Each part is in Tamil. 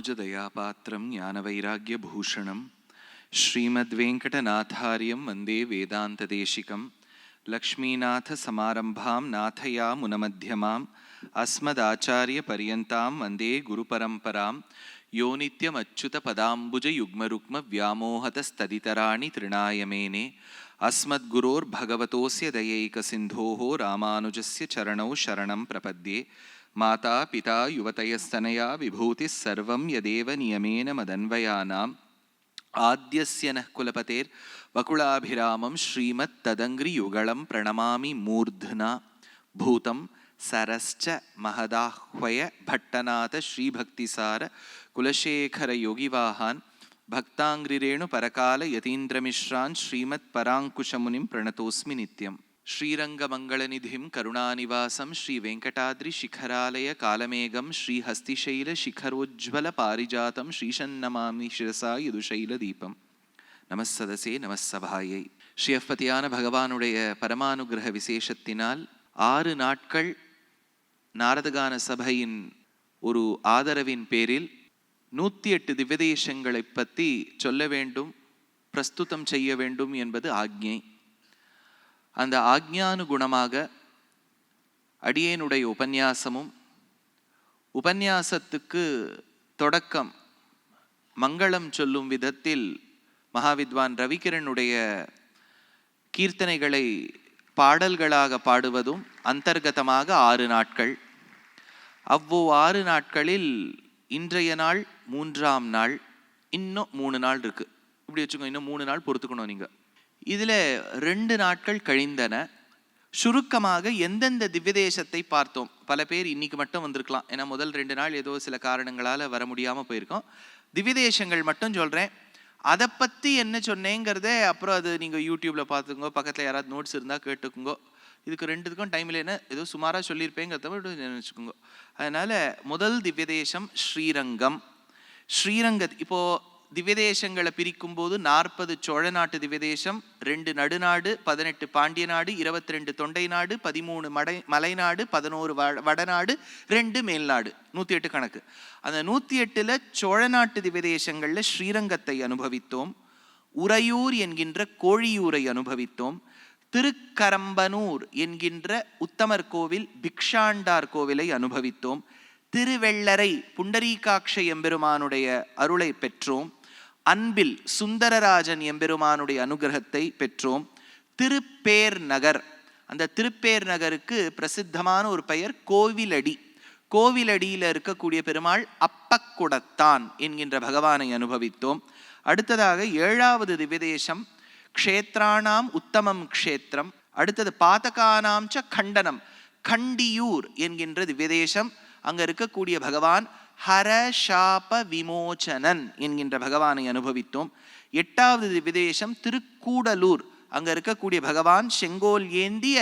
ராமானுஜதயாபாத்திரம் ஞானவைராக்யபூஷணம் ஸ்ரீமத்வேங்கடநாதார்யம் வந்தே வேதாந்ததேசிகம் லக்ஷ்மீநாதசமாரம்பாம் நாதயாமுனமத்யமாம் அஸ்மதாச்சாரியபர்யந்தாம் வந்தே குருபரம்பராம் யோ நித்யமச்சுதபதாம்புஜயுக்மருக்மவ்யாமோஹதஸ்ததிதராணி த்ரிணாயமேனே अस्मद्गुरोर्भगवतोऽस्य दयैकसिन्धोः रामानुजस्य चरणौ शरणं प्रपद्ये माता पिता युवतयस्तनया विभूतिः सर्वं यदेव नियमेन मदन्वयानाम् आद्यस्य नः कुलपतेर्वकुलाभिरामं श्रीमत्तदङ्घ्रियुगलं प्रणमामि मूर्ध्ना भूतं सरश्च महदाह्वय भट्टनाथ श्रीभक्तिसार कुलशेखर योगिवाहान् भक्तांग्रिरेणु परकाल यतीन्द्रमिश्रान् श्रीमत्पराङ्कुशमुनिं प्रणतोऽस्मि नित्यं श्रीरङ्गमङ्गलनिधिं करुणानिवासं श्रीवेङ्कटाद्रिशिखरालय कालमेघं श्रीहस्तिशैलशिखरोज्ज्वलपारिजातं श्रीशन्नमामि शिरसा यदुशैलदीपं நமஸ்சதசே நமஸ்சபாயை. ஸ்ரீயப்பதியான பகவானுடைய பரமானுகிரக விசேஷத்தினால் 6 நாட்கள் நாரதகான சபையின் ஒரு ஆதரவின் பேரில் 108 திவ்யதேசங்களை பற்றி சொல்ல வேண்டும், பிரஸ்துதம் செய்ய வேண்டும் என்பது ஆக்ஞை. அந்த ஆக்ஞானுகுணமாக அடியேனுடைய உபன்யாசமும், உபன்யாசத்துக்கு தொடக்கம் மங்களம் சொல்லும் விதத்தில் மகாவித்வான் ரவிகிரனுடைய கீர்த்தனைகளை பாடல்களாக பாடுவதும் அந்தர்கதமாக 6 நாட்கள். 6 நாட்களில் இன்றைய நாள் 3ஆம் நாள், இன்னும் 3 நாள் இருக்கு. இப்படி வச்சுக்கோங்க, இன்னும் 3 நாள் பொறுத்துக்கணும் நீங்க. இதுல 2 நாட்கள் கழிந்தன. சுருக்கமாக எந்தெந்த திவ்யதேசத்தை பார்த்தோம். பல பேர் இன்னைக்கு மட்டும் வந்திருக்கலாம், ஏன்னா முதல் 2 நாள் ஏதோ சில காரணங்களால வர முடியாம போயிருக்கோம். திவ்யதேசங்கள் மட்டும் சொல்றேன். அதை பத்தி என்ன சொன்னேங்கிறத அப்புறம் அது நீங்க யூடியூப்ல பார்த்துக்கோங்க, பக்கத்துல யாராவது நோட்ஸ் இருந்தா கேட்டுக்குங்க. இதுக்கு 2த்துக்கும் டைம்ல என்ன ஏதோ சுமாராக சொல்லியிருப்பேங்கிறத நினைச்சுக்கோங்க. அதனால முதல் திவ்யதேசம் ஸ்ரீரங்கம். இப்போ திவ்யதேசங்களை பிரிக்கும் போது 40 சோழ நாட்டு திவ்யதேசம், 2 நடுநாடு, 18 பாண்டிய நாடு, 22 தொண்டை நாடு, 13 மலைநாடு, 11 வடநாடு, 2 மேல்நாடு, 108 கணக்கு. அந்த 108ல் சோழ நாட்டு திவ்யதேசங்கள்ல ஸ்ரீரங்கத்தை அனுபவித்தோம். உறையூர் என்கின்ற கோழியூரை அனுபவித்தோம். திருக்கரம்பனூர் என்கின்ற உத்தமர் கோவில், பிக்ஷாண்டார் கோவிலை அனுபவித்தோம். திருவெள்ளரை புண்டரீகாட்ச எம்பெருமானுடைய அருளை பெற்றோம். அன்பில் சுந்தரராஜன் எம்பெருமானுடைய அனுகிரகத்தை பெற்றோம். திருப்பேர் நகர், அந்த திருப்பேர் நகருக்கு பிரசித்தமான ஒரு பெயர் கோவிலடி. கோவிலடியில் இருக்கக்கூடிய பெருமாள் அப்பக்குடத்தான் என்கின்ற பகவானை அனுபவித்தோம். அடுத்ததாக 7வது திவ்யதேசம் க்ஷேத்ராணாம் உத்தமம் க்ஷேத்திரம். அடுத்தது பாதகானாம் ச கண்டனம், கண்டியூர் என்கின்ற திவ்யதேசம். அங்க இருக்கக்கூடிய பகவான் ஹர சாப விமோச்சனன் என்கின்ற பகவானை அனுபவித்தோம். 8வது திவ்யதேசம் திருக்கூடலூர். அங்க இருக்கக்கூடிய பகவான் செங்கோல் ஏந்திய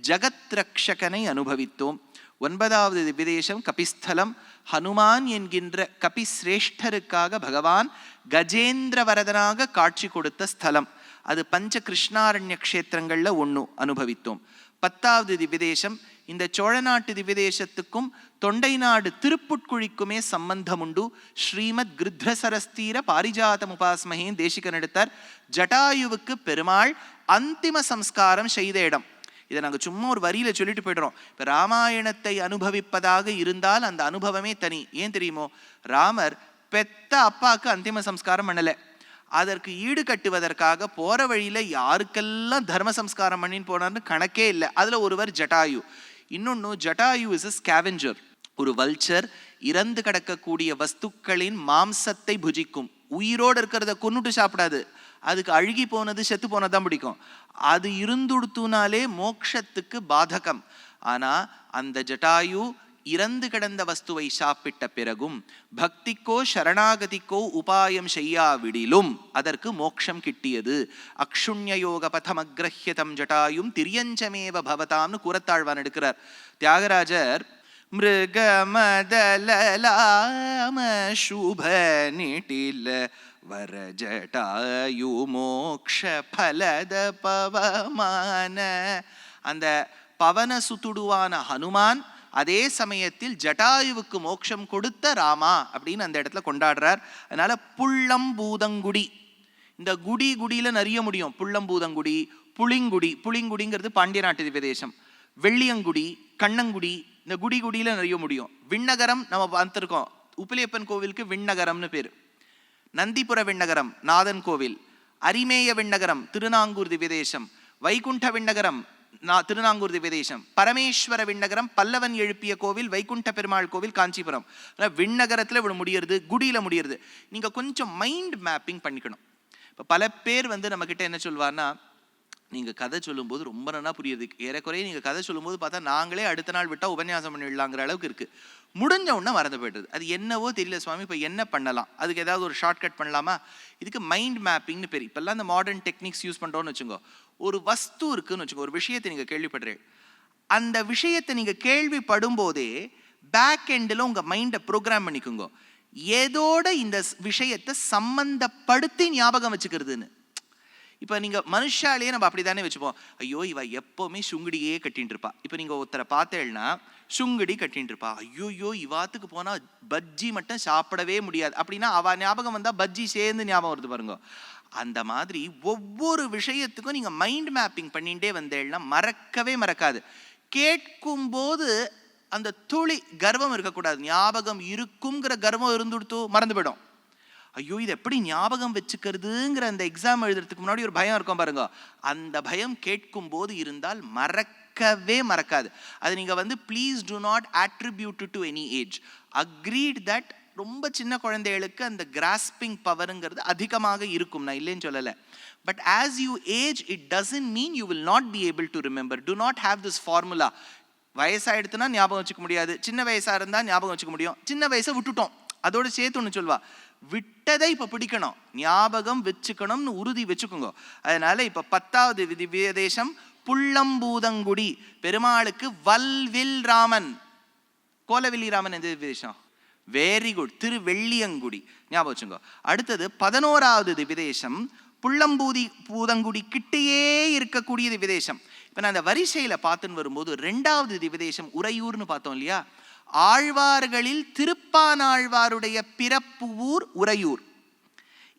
ஜகத் ரக்ஷகனை அனுபவித்தோம். 9வது திவ்யதேசம் கபிஸ்தலம். ஹனுமான் என்கின்ற கபிஸ்ரேஷ்டருக்காக பகவான் கஜேந்திர வரதனாக காட்சி கொடுத்த ஸ்தலம். அது பஞ்ச கிருஷ்ணாரண்ய க்ஷேத்திரங்கள்ல 1 அனுபவித்தோம். 10வது திவ்யதேசம், இந்த சோழ நாட்டு திவ்யதேசத்துக்கும் தொண்டை நாடு திருப்புட்குழிக்குமே சம்பந்தம் உண்டு. ஸ்ரீமத் கிருத்ரசரஸ்தீர பாரிஜாதம் உபாஸ்மஹே தேசிகன் எடுத்தார். ஜட்டாயுவுக்கு பெருமாள் அந்திம சம்ஸ்காரம் செய்த இடம். இதை நாங்கள் சும்மா ஒரு வரியில சொல்லிட்டு போயிடுறோம். இப்போ ராமாயணத்தை அனுபவிப்பதாக இருந்தால் அந்த அனுபவமே தனி. ஏன் தெரியுமோ? ராமர் பெத்த அப்பாவுக்கு அந்திம சம்ஸ்காரம் பண்ணலை. அதற்கு ஈடு கட்டுவதற்காக போற வழியில யாருக்கெல்லாம் தர்ம சம்ஸ்காரம் பண்ணின்னு போனார்னு கணக்கே இல்லை. அதுல ஒருவர் ஜட்டாயு. இன்னொன்னு, ஜட்டாயு இஸ் a scavenger, ஒரு வல்ச்சர். இறந்து கிடக்கக்கூடிய வஸ்துக்களின் மாம்சத்தை புஜிக்கும். உயிரோடு இருக்கிறத கொன்னுட்டு சாப்பிடாது. அதுக்கு அழுகி போனது செத்து போனதான் பிடிக்கும். அது இருந்துடுத்துனாலே மோக்ஷத்துக்கு பாதகம். ஆனா அந்த ஜட்டாயு இறந்து கிடந்த வஸ்துவை சாப்பிட்ட பிறகும் பக்திக்கோ சரணாகதிக்கோ உபாயம் செய்யாவிடிலும் அதற்கு மோட்சம் கிட்டியது. அக்ஷுண்யயோக பதமக்ரஹ்யதம் ஜட்டாயும் திரியஞ்சமேவ பவதாம்னு கூறத்தாழ்வான் எடுக்கிறார். தியாகராஜர் மிருகமதலாம சுப நிட்டில வர ஜட்டாயு மோக்ஷ பலத பவமான, அந்த பவன சுத்துடுவான ஹனுமான் அதே சமயத்தில் ஜட்டாயுவுக்கு மோட்சம் கொடுத்த ராமா அப்படின்னு அந்த இடத்துல கொண்டாடுறார். அதனால புள்ளம்பூதங்குடி, இந்த குடியில நிறைய முடியும். புள்ளம்பூதங்குடி, புளிங்குடி, புளிங்குடிங்கிறது பாண்டிய நாட்டு திவ்ய தேசம், வெள்ளியங்குடி, கண்ணங்குடி, இந்த குடியில நிறைய முடியும். விண்ணகரம் நம்ம பார்த்துருக்கோம், உப்பிலியப்பன் கோவிலுக்கு விண்ணகரம்னு பேர். நந்திபுர விண்ணகரம் நாதன் கோவில், அரிமேய விண்ணகரம் திருநாங்கூர் திவ்ய தேசம், வைகுண்ட விண்ணகரம் திருநாங்கூர் திவ்ய தேசம், பரமேஸ்வர விண்ணகரம் பல்லவன் எழுப்பிய கோவில் வைகுண்ட பெருமாள் கோவில் காஞ்சிபுரம். விண்ணகரத்தில் இவ்வளவு முடியறது, குடியில முடியறது. நீங்க கொஞ்சம் மைண்ட் மேப்பிங் பண்ணிக்கணும். இப்போ பல பேர் நம்ம கிட்ட என்ன சொல்வார்னா, நீங்கள் கதை சொல்லும்போது ரொம்ப நல்லா புரியுது, ஏறக்குறைய நீங்கள் கதை சொல்லும்போது பார்த்தா நாங்களே அடுத்த நாள் விட்டால் உபன்யாசம் பண்ணிடலாங்கிற அளவுக்கு இருக்குது. முடிஞ்ச உடனே மறந்து போய்டுது. அது என்னவோ தெரியல சுவாமி, இப்போ என்ன பண்ணலாம், அதுக்கு ஏதாவது ஒரு ஷார்ட்கட் பண்ணலாமா? இதுக்கு மைண்ட் மேப்பிங்னு பேர். இப்போல்லாம் இந்த மாடர்ன் டெக்னிக்ஸ் யூஸ் பண்ணுறோன்னு வச்சுக்கோ. ஒரு வஸ்து இருக்குன்னு வச்சுக்கோ, ஒரு விஷயத்தை நீங்கள் கேள்விப்படுறீங்க, அந்த விஷயத்தை நீங்கள் கேள்விப்படும் போதே பேக் எண்டில் உங்கள் மைண்டை ப்ரோக்ராம் பண்ணிக்கோங்க, ஏதோட இந்த விஷயத்தை சம்பந்தப்படுத்தி ஞாபகம் வச்சுக்கிறதுன்னு. இப்போ நீங்கள் மனுஷாலேயே நம்ம அப்படி தானே வச்சுப்போம். ஐயோ இவ எப்போவுமே சுங்குடியே கட்டின்னு இருப்பா. இப்போ நீங்கள் ஒருத்தரை பார்த்தேன்னா சுங்குடி கட்டின்னு இருப்பா, ஐயோயோ இவாத்துக்கு போனால் பஜ்ஜி மட்டும் சாப்பிடவே முடியாது அப்படின்னா அவள் ஞாபகம் வந்தால் பஜ்ஜி சேர்ந்து ஞாபகம் வருது பாருங்க. அந்த மாதிரி ஒவ்வொரு விஷயத்துக்கும் நீங்கள் மைண்ட் மேப்பிங் பண்ணிகிட்டே வந்தேன்னா மறக்கவே மறக்காது. கேட்கும்போது அந்த துளி கர்வம் இருக்கக்கூடாது, ஞாபகம் இருக்குங்கிற கர்வம் இருந்துடுத்தோ மறந்து போயிடும். ஐயோ இது எப்படி ஞாபகம் வச்சுக்கிறதுங்கிற அந்த எக்ஸாம் எழுதுறதுக்கு முன்னாடி ஒரு பயம் இருக்கும் பாருங்க, அந்த பயம் கேட்கும் போது இருந்தால் மறக்கவே மறக்காது. அது நீங்க please to not attribute to any age. Agreed that ரொம்ப சின்ன குழந்தைகளுக்கு அந்த கிராஸ்பிங் பவருங்கிறது அதிகமாக இருக்கும், நான் இல்லைன்னு சொல்லலை. But as you age it doesn't mean you will not be able to remember. To not have this formula. வயசாயிடுத்துனா ஞாபகம் வச்சுக்க முடியாது, சின்ன வயசா இருந்தால் ஞாபகம் வச்சுக்க முடியும். சின்ன வயசை விட்டுட்டோம், அதோட சேர்த்து ஒன்று சொல்வா, விட்டதை இப்ப பிடிக்கணும், ஞாபகம் வச்சுக்கணும்னு உறுதி வச்சுக்கோங்க. அதனால இப்ப 10வது திவ்ய தேசம் புள்ளம்பூதங்குடி, பெருமாளுக்கு வல்வில் ராமன், கோலவில்லி ராமன் எந்த திவ்ய தேசம்? வெரி குட், திருவெள்ளியங்குடி, ஞாபகம் வச்சுக்கோ. அடுத்தது 11வது திவ்ய தேசம் புள்ளம்பூதங்குடி கிட்டேயே இருக்கக்கூடிய திவ்ய தேசம். இப்ப நான் அந்த வரிசையில பார்த்துன்னு வரும்போது 2வது திவ்ய தேசம் உறையூர்னு பார்த்தோம் இல்லையா? ஆழ்வார்களில் திருப்பானாழ்வாருடைய பிறப்பு ஊர் உறையூர்.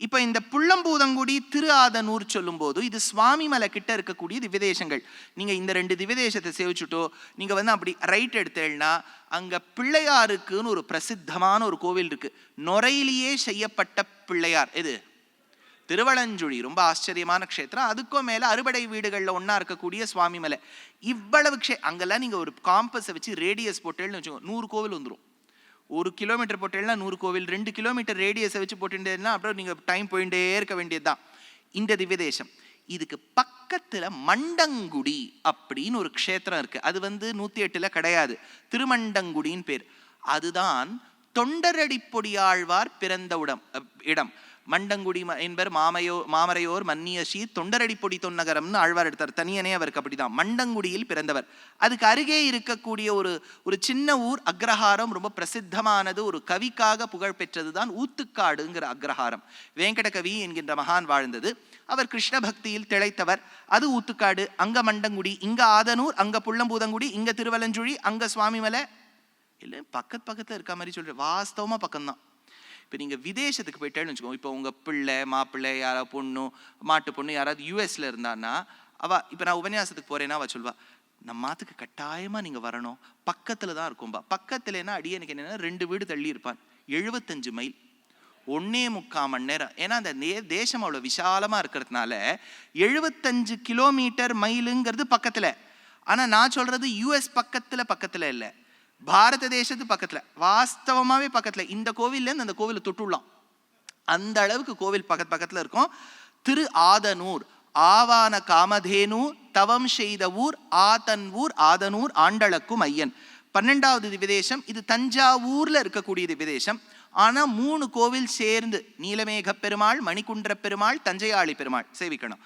இப்ப இந்த புள்ளம்பூதங்குடி திரு ஆதனூர் சொல்லும் போது இது சுவாமி மலை கிட்ட இருக்கக்கூடிய திவ்யதேசங்கள். நீங்க இந்த 2 திவ்யதேசத்தை சேவிச்சுட்டோ நீங்க அப்படி ரைட் எடுத்தேன்னா அங்க பிள்ளையாருக்குன்னு ஒரு பிரசித்தமான ஒரு கோவில் இருக்கு. நுரையிலேயே செய்யப்பட்ட பிள்ளையார் எது? திருவளஞ்சுழி. ரொம்ப ஆச்சரியமான க்ஷேத்திரம். அதுக்கும் மேல அறுபடை வீடுகளில் ஒன்னா இருக்கக்கூடிய சுவாமி மலை. இவ்வளவு அங்கெல்லாம் நீங்க ஒரு காம்பஸை வச்சு ரேடியஸ் போட்டேன்னு வச்சுக்கோங்க, 100 கோவில் வந்துடும். 1 கிலோமீட்டர் போட்டேன்னா 100 கோவில், 2 கிலோமீட்டர் ரேடியஸை வச்சு போட்டுட்டேன்னா அப்புறம் நீங்க டைம் போயிட்டே இருக்க வேண்டியதுதான். இந்த திவ்ய தேசம் இதுக்கு பக்கத்துல மண்டங்குடி அப்படின்னு ஒரு க்ஷேத்திரம் இருக்கு. அது 108ல் கிடையாது, திருமண்டங்குடின்னு பேர். அதுதான் தொண்டரடிப்பொடியாழ்வார் பிறந்த இடம். மண்டங்குடி என்பர் மாமரையோர் மன்னியசி தொண்டரடிப்பொடி தொன்னகரம்னு ஆழ்வார் எடுத்தார். தனியனே அவருக்கு அப்படிதான், மண்டங்குடியில் பிறந்தவர். அதுக்கு அருகே இருக்கக்கூடிய ஒரு சின்ன ஊர் அக்ரஹாரம், ரொம்ப பிரசித்தமானது, ஒரு கவிக்காக புகழ் பெற்றது தான் ஊத்துக்காடுங்கிற அக்ரஹாரம். வேங்கட கவி என்கின்ற மகான் வாழ்ந்தது. அவர் கிருஷ்ண பக்தியில் திளைத்தவர். அது ஊத்துக்காடு, அங்க மண்டங்குடி, இங்க ஆதனூர், அங்க புள்ளம்பூதங்குடி, இங்க திருவலஞ்சுழி, அங்க சுவாமிமலை. இல்லை பக்கத்துல இருக்க மாதிரி சொல்றேன், வாஸ்தவமா பக்கம்தான். இப்போ நீங்கள் விதேசத்துக்கு போயிட்டேன்னு வச்சுக்கோங்க, இப்போ உங்கள் பிள்ளை மாப்பிள்ளை யாராவது பொண்ணு மாட்டு பொண்ணு யாராவது யூஎஸ்ல இருந்தான்னா இப்போ நான் உபன்யாசத்துக்கு போறேன்னா அவள் சொல்வா, நம்ம மாத்துக்கு கட்டாயமாக நீங்கள் வரணும், பக்கத்தில் தான் இருக்கும்பா. பக்கத்துலன்னா அடியே எனக்கு என்னென்னா 2 வீடு தள்ளி இருப்பான், 75 மைல், 1.25 மணி நேரம். ஏன்னா அந்த தேசம் அவ்வளோ விசாலமாக இருக்கிறதுனால 75 கிலோமீட்டர் மைலுங்கிறது பக்கத்தில். ஆனால் நான் சொல்றது யூஎஸ் பக்கத்தில் இல்லை, பாரத தேசத்து பக்கத்துல, வாஸ்தவமாவே பக்கத்துல. இந்த கோவில்ல அந்த கோவிலை தொட்டுலாம், அந்த அளவுக்கு கோவில் பக்கத்துல இருக்கும். திரு ஆதனூர், ஆவான காமதேனு தவம் செய்த ஊர் ஆதன் ஊர், ஆதனூர் ஆண்டளக்கும் ஐயன். 12வது திவ்யதேசம் இது தஞ்சாவூர்ல இருக்கக்கூடிய திவ்யதேசம். ஆனா 3 கோவில் சேர்ந்து நீலமேக பெருமாள், மணிக்குன்ற பெருமாள், தஞ்சையாளி பெருமாள் சேவிக்கணும்.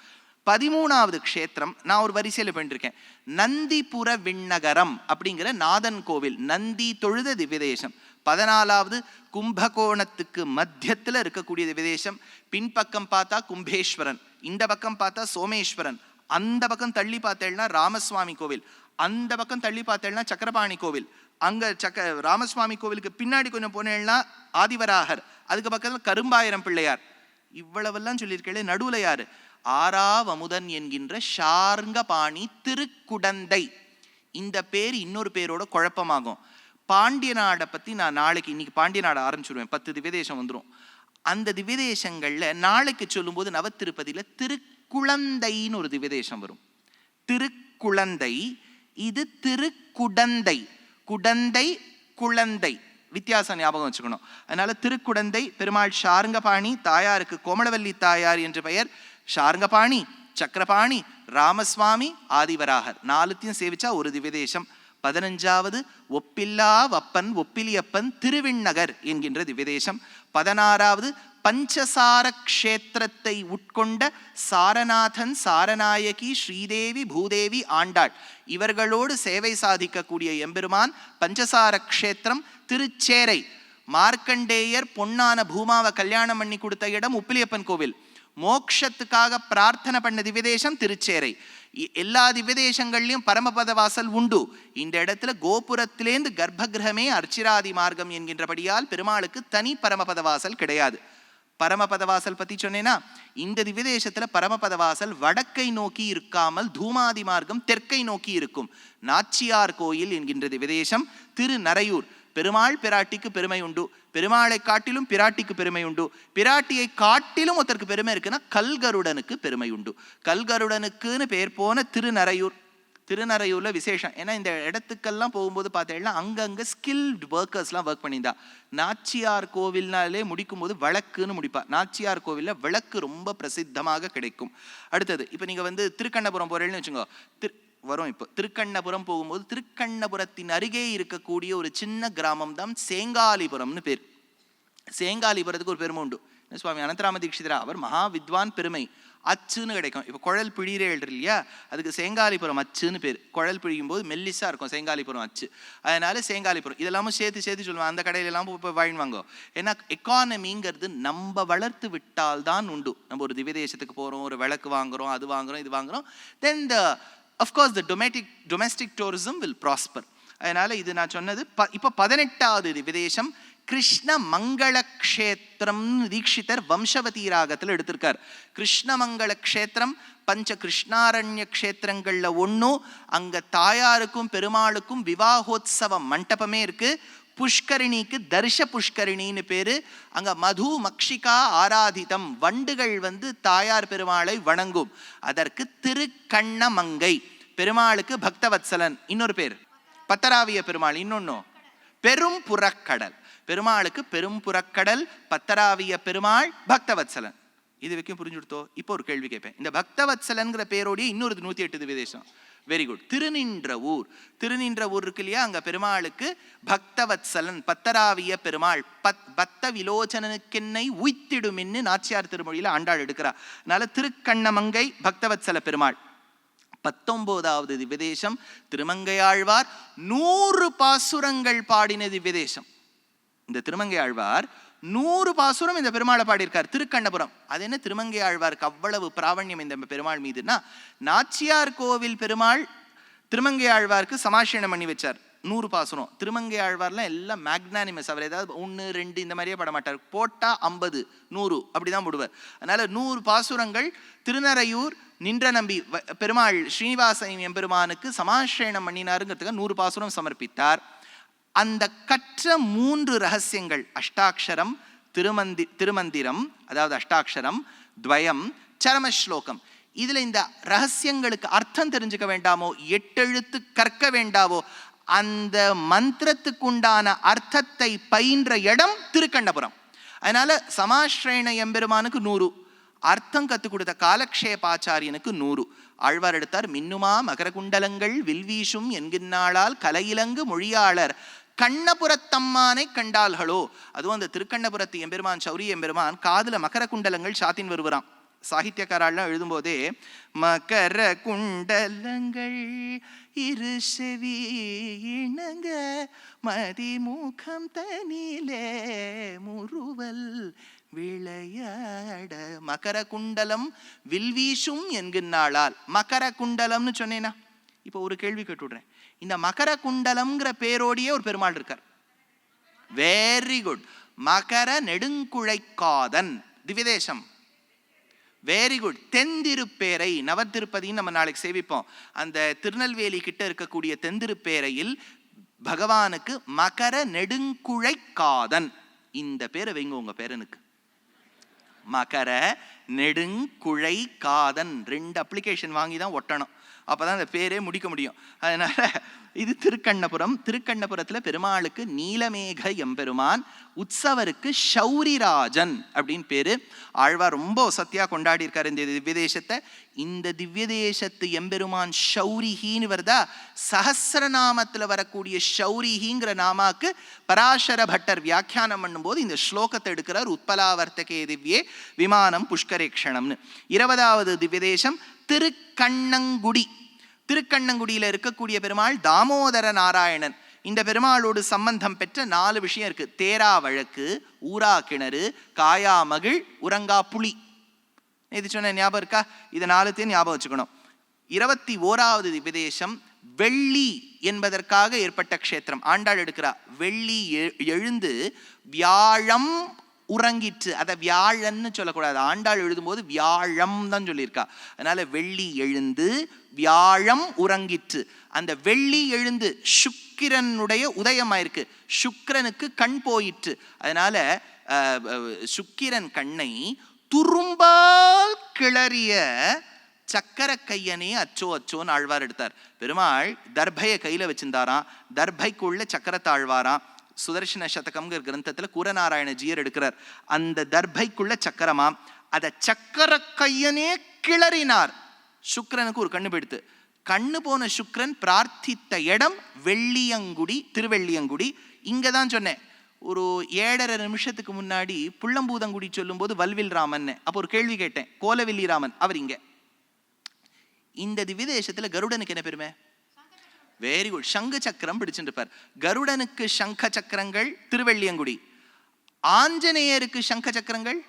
13வது க்ஷேத்திரம் நான் ஒரு வரிசையில் பண்ணிருக்கேன், நந்திபுர விண்ணகரம் அப்படிங்கிற நாதன் கோவில், நந்தி தொழுத திவ்யதேசம். 14வது கும்பகோணத்துக்கு மத்தியத்தில் இருக்கக்கூடிய திவ்யதேசம். பின்பக்கம் பார்த்தா கும்பேஸ்வரன், இந்த பக்கம் பார்த்தா சோமேஸ்வரன், அந்த பக்கம் தள்ளி பார்த்தேன்னா ராமசுவாமி கோவில், அந்த பக்கம் தள்ளி பார்த்தேன்னா சக்கரபாணி கோவில், அங்க ராமசுவாமி கோவிலுக்கு பின்னாடி கொஞ்சம் போனேன்னா ஆதிவராகர், அதுக்கு பக்கத்தில் கரும்பாயிரம் பிள்ளையார், இவ்வளவெல்லாம் சொல்லியிருக்கேன். நடுவுல யாரு? ஆறாவமுதன் என்கின்ற ஷார்ங்கபாணி திருக்குடந்தை. இந்த பேர் இன்னொரு பேரோட குழப்பமாகும். பாண்டிய நாடை பத்தி நான் நாளைக்கு, இன்னைக்கு பாண்டிய நாடு ஆரம்பிச்சுடுவேன், 10 திவ்யதேசம் வந்துடும். அந்த திவ்யதேசங்கள்ல நாளைக்கு சொல்லும் போது நவத்திருப்பதியில திருக்குழந்தைன்னு ஒரு திவ்யதேசம் வரும். திருக்குழந்தை, இது திருக்குடந்தை. குடந்தை குழந்தை வித்தியாசம் ஞாபகம் வச்சுக்கணும். அதனால திருக்குடந்தை பெருமாள் ஷார்ங்கபாணி, தாயாருக்கு கோமளவல்லி தாயார் என்று பெயர். ஷார்ங்கபாணி, சக்கரபாணி, ராமசுவாமி, ஆதிவராகர், 4த்தையும் சேவிச்சா ஒரு திவ்யதேசம். 15வது ஒப்பில்லா வப்பன் ஒப்பிலியப்பன் திருவிண்ணகர் என்கின்ற திவ்யதேசம். 16வது பஞ்சசார க்ஷேத்திரத்தை உட்கொண்ட சாரநாதன், சாரநாயகி, ஸ்ரீதேவி, பூதேவி, ஆண்டாள் இவர்களோடு சேவை சாதிக்கக்கூடிய எம்பெருமான். பஞ்சசார க்ஷேத்திரம் திருச்சேரை. மார்க்கண்டேயர் பொன்னான பூமாவை கல்யாணம் பண்ணி கொடுத்த இடம் உப்பிலியப்பன் கோவில். மோக்ஷத்துக்காக பிரார்த்தனை பண்ண திவ்யதேசம் திருச்சேரை. எல்லா திவ்யதேசங்கள்லையும் பரமபத வாசல் உண்டு. இந்த இடத்துல கோபுரத்திலேந்து கர்ப்பகிரகமே அர்ச்சிராதி மார்க்கம் என்கின்றபடியால் பெருமாளுக்கு தனி பரமபத வாசல் கிடையாது. பரமபத வாசல் பத்தி சொன்னேன்னா, இந்த திவ்யதேசத்துல பரமபத வாசல் வடக்கை நோக்கி இருக்காமல் தூமாதி மார்க்கம் தெற்கை நோக்கி இருக்கும். நாச்சியார் கோயில் என்கின்ற திவ்யதேசம். திருநரையூர். பெருமாள் பிராட்டிக்கு பெருமை உண்டு, பெருமாளை காட்டிலும் பிராட்டிக்கு பெருமை உண்டு, பிராட்டியை காட்டிலும் ஒருத்தருக்கு பெருமை இருக்குன்னா கல்கருடனுக்கு பெருமை உண்டு. கல்கருடனுக்குன்னு பேர் போன திருநரையூர். திருநரையூர்ல விசேஷம். ஏன்னா இந்த இடத்துக்கெல்லாம் போகும்போது பார்த்தீங்கன்னா அங்கங்க ஸ்கில்டு ஒர்க்கர்ஸ்லாம் ஒர்க் பண்ணியிருந்தா. நாச்சியார் கோவில்னாலே முடிக்கும் போது விளக்குன்னு முடிப்பா. நாச்சியார் கோவில்ல விளக்கு ரொம்ப பிரசித்தமாக கிடைக்கும். அடுத்தது இப்போ நீங்க திருக்கண்ணபுரம் போறேன்னு வச்சுக்கோ, வரும். இப்போ திருக்கண்ணபுரம் போகும்போது திருக்கண்ணபுரத்தின் அருகே இருக்கக்கூடிய ஒரு சின்ன கிராமம் தான் சேங்காலிபுரம்னு பேர். சேங்காலிபுரத்துக்கு ஒரு பெருமை உண்டு. சுவாமி அனந்தராம தீட்சிதரா அவர் மகா வித்வான், பெருமை அச்சுன்னு கிடைக்கும். இப்போ குழல் பிழிறேள் இல்லையா, அதுக்கு சேங்காலிபுரம் அச்சுன்னு பேர். குழல் பிழியும் போது மெல்லிசா இருக்கும் சேங்காலிபுரம் அச்சு. அதனால சேங்காலிபுரம் இதெல்லாமும் சேர்த்து சொல்லுவாங்க. அந்த கடையிலெல்லாம் போய் வாங்கிவாங்க. ஏன்னா எக்கானமிங்கிறது நம்ம வளர்த்து விட்டால் தான் உண்டு. நம்ம ஒரு திவ்யதேசத்துக்கு போகிறோம், ஒரு விளக்கு வாங்குறோம், அது வாங்குறோம், இது வாங்குறோம், தென் of course the domestic tourism will prosper. அதனால இது நான் சொன்னது. இப்போ 18வது திவ்யதேசம் கிருஷ்ண மங்கள க்ஷேத்திரம். தீட்சிதர் வம்சவதி ராகத்தில் எடுத்திருக்கார். கிருஷ்ண மங்கள க்ஷேத்திரம் பஞ்ச கிருஷ்ணாரண்ய க்ஷேத்திரங்கள்ல ஒன்று. அங்க தாயாருக்கும் பெருமாளுக்கும் விவாகோத்சவ மண்டபமே இருக்கு. புஷ்கரிணிக்கு தர்ஷ புஷ்கரிணின்னு பேரு. அங்க மது மக்ஷிகா ஆராதிதம், வண்டுகள் தாயார் பெருமாளை வணங்கும். அதற்கு திருக்கண்ணமங்கை. பெருமாளுக்கு பக்தவத்சலன் இன்னொரு பேர். பத்தராவிய பெருமாள் இன்னொன்னு பெரும் புறக்கடல். பெருமாளுக்கு பெரும் புறக்கடல், பத்தராவிய பெருமாள், பக்தவத்சலன். இது வரைக்கும் புரிஞ்சு கொடுத்தோ? இப்போ ஒரு கேள்வி கேட்பேன். இந்த பக்தவத்சலன்கிற பேரோடைய இன்னொரு 108 திவ்யதேசம். Very good. திருநின்ற ஊர். திருநின்ற ஊர் இருக்கு இல்லையா, அங்க பெருமாளுக்கு பக்தவத்சலன், பத்தராவிய பெருமாள், பக்த விலோச்சனனுக்கென்னை உய்த்திடுமின்னு நாச்சியார் திருமொழியில ஆண்டாள் எடுக்கிறார். அதனால திருக்கண்ணமங்கை பக்தவத்சல பெருமாள். 19வது திவ்யதேசம் திருமங்கையாழ்வார் 100 பாசுரங்கள் பாடின திவ்யதேசம். இந்த திருமங்கையாழ்வார் 100 பாசுரம் இந்த பெருமாளை பாடியிருக்கார். திருக்கண்ணபுரம். அது என்ன திருமங்கை ஆழ்வாருக்கு அவ்வளவு பிராவண்யம் இந்த பெருமாள் மீதுனா, நாச்சியார் கோவில் பெருமாள் திருமங்கை ஆழ்வாருக்கு சமாஷணம் பண்ணி வச்சார் 100 பாசுரம். திருமங்கை ஆழ்வார்லாம் எல்லாம் மேக்னானிமஸ். அவர் ஏதாவது 1, 2 இந்த மாதிரியே பட மாட்டார். போட்டா 50, 100 அப்படிதான் போடுவார். அதனால 100 பாசுரங்கள் திருநரையூர் நின்ற நம்பி பெருமாள் ஸ்ரீனிவாசன் எம்பெருமானுக்கு சமாஷணம் பண்ணினாருங்கிறதுக்கு 100 பாசுரம் சமர்ப்பித்தார். அந்த கற்ற 3 ரகசியங்கள் அஷ்டாட்சரம், திருமந்திரம் அதாவது அஷ்டாட்சரம், துவயம், சரமஸ்லோகம். இதுல இந்த ரகசியங்களுக்கு அர்த்தம் தெரிஞ்சுக்க வேண்டாமோ, 8 எழுத்து கற்க வேண்டாவோ, அந்த மந்திரத்துக்கு உண்டான அர்த்தத்தை பயின்ற இடம் திருக்கண்ணபுரம். அதனால சமாஸ்ரேண எம்பெருமானுக்கு 100, அர்த்தம் கற்றுக் கொடுத்த காலக்ஷேபாச்சாரியனுக்கு 100. ஆழ்வார் எடுத்தார். மின்னுமா மகர குண்டலங்கள் வில்வீஷும் என்கின்றாளால் கலையிலங்கு மொழியாளர் கண்ணபுரத்தம்மானை கண்டாள்களோ. அதுவும் அந்த திருக்கண்ணபுரத்து எம்பெருமான் சௌரி எம்பெருமான் காதுல மகர குண்டலங்கள் சாத்தின் வருவராம். சாகித்யக்காரெல்லாம் எழுதும் போதே மகர குண்டலங்கள் இரு செவி இணங்க மதிமுகம் தனிலே முறுவல் விளையாட. மகர குண்டலம் வில்வீஷும் என்கின்றாளால். மகர குண்டலம்னு சொன்னேனா, இப்போ ஒரு கேள்வி கேட்டுவிடுறேன். இந்த மகர குண்டலம்ங்கிற பேரோடையே ஒரு பெருமாள் இருக்கார். Very good. மகர நெடுங்குழைக்காதன் திவ்யதேசம். Very good. தென்திருப்பேரை நவத்திருப்பதின்னு நம்ம நாளைக்கு சேவிப்போம். அந்த திருநெல்வேலி கிட்ட இருக்கக்கூடிய தென்திருப்பேரையில் பகவானுக்கு மகர நெடுங்குழைக்காதன் இந்த பேரை வைங்க உங்க பேரனுக்கு. மகர நெடுங்குழைக்காதன் 2 அப்ளிகேஷன் வாங்கி தான் ஒட்டணும், அப்பதான் அந்த பேரே முடிக்க முடியும். அதனால இது திருக்கண்ணபுரம். திருக்கண்ணபுரத்துல பெருமாளுக்கு நீலமேக எம்பெருமான், உற்சவருக்கு ஷௌரிராஜன் அப்படின்னு பேரு. ஆழ்வார் ரொம்ப வசத்தியா கொண்டாடி இருக்காரு இந்த திவ்யதேசத்தை. இந்த திவ்யதேசத்து எம்பெருமான் ஷௌரிஹின்னு வருதா, சஹஸ்ரநாமத்துல வரக்கூடிய ஷௌரிஹிங்கிற நாமாக்கு பராசர பட்டர் வியாக்கியானம் பண்ணும்போது இந்த ஸ்லோகத்தை எடுக்கிறார். உத்பலாவர்த்தகே திவ்யே விமானம் புஷ்கரேக்ஷணம்னு. 20வது திவ்யதேசம் திருக்கண்ணங்குடி. திருக்கண்ணங்குடியில இருக்கக்கூடிய பெருமாள் தாமோதர நாராயணன். இந்த பெருமாளோடு சம்பந்தம் பெற்ற 4 விஷயம் இருக்கு. தேரா வழக்கு, ஊரா கிணறு, காயா மகிழ், உறங்கா புலி. இது சொன்ன ஞாபகம் இருக்கா? இதை 4 ஞாபகம் வச்சுக்கணும். 21வது திவ்யதேசம் வெள்ளி என்பதற்காக ஏற்பட்ட க்ஷேத்திரம். ஆண்டாள் எடுக்கிறா. வெள்ளி எழுந்து வியாழம் உறங்கிற்று. அதை வியாழன்னு சொல்லக்கூடாது, ஆண்டாள் எழுதும்போது வியாழம் தான் சொல்லியிருக்கா. அதனால வெள்ளி எழுந்து வியாழம் உறங்கிற்று. அந்த வெள்ளி எழுந்து சுக்கிரனுடைய உதயமாயிருக்கு. சுக்கிரனுக்கு கண் போயிற்று. அதனால சுக்கிரன் கண்ணை துரும்பால் கிளறிய சக்கர கையனே அச்சோ அச்சோன்னு ஆழ்வார் எடுத்தார். பெருமாள் தர்பையை கையில வச்சிருந்தாராம். தர்பைக்குள்ள சக்கரத்தை ஆழ்வாராம். சுதர்சன சதகம்ங்கிற கிரந்தத்துல கூரநாராயண ஜீயர் எடுக்கிறார். அந்த தர்பைக்குள்ள சக்கரமாம். அத சக்கர கையனே கிளறினார். சுக்கிரனுக்கு ஒரு கண்ணு போயிடுத்து. கண்ணு போன சுக்கிரன் பிரார்த்தித்த இடம் வெள்ளியங்குடி, திருவெள்ளியங்குடி. இங்கதான் சொன்னேன் ஒரு 7.5 நிமிஷத்துக்கு முன்னாடி புள்ளம்பூதங்குடி சொல்லும் போது வல்வில் ராமன். அப்போ ஒரு கேள்வி கேட்டேன், கோலவில்லி ராமன் அவர் இங்க. இந்த திவ்யதேசத்துல கருடனுக்கு என்ன பெருமை? Very good. சங்கு சக்கரம் பிடிச்சுட்டு இருப்பார். கருடனுக்கு சங்க சக்கரங்கள் திருவெள்ளியங்குடி. ஆஞ்சநேயருக்கு சங்க சக்கரங்கள்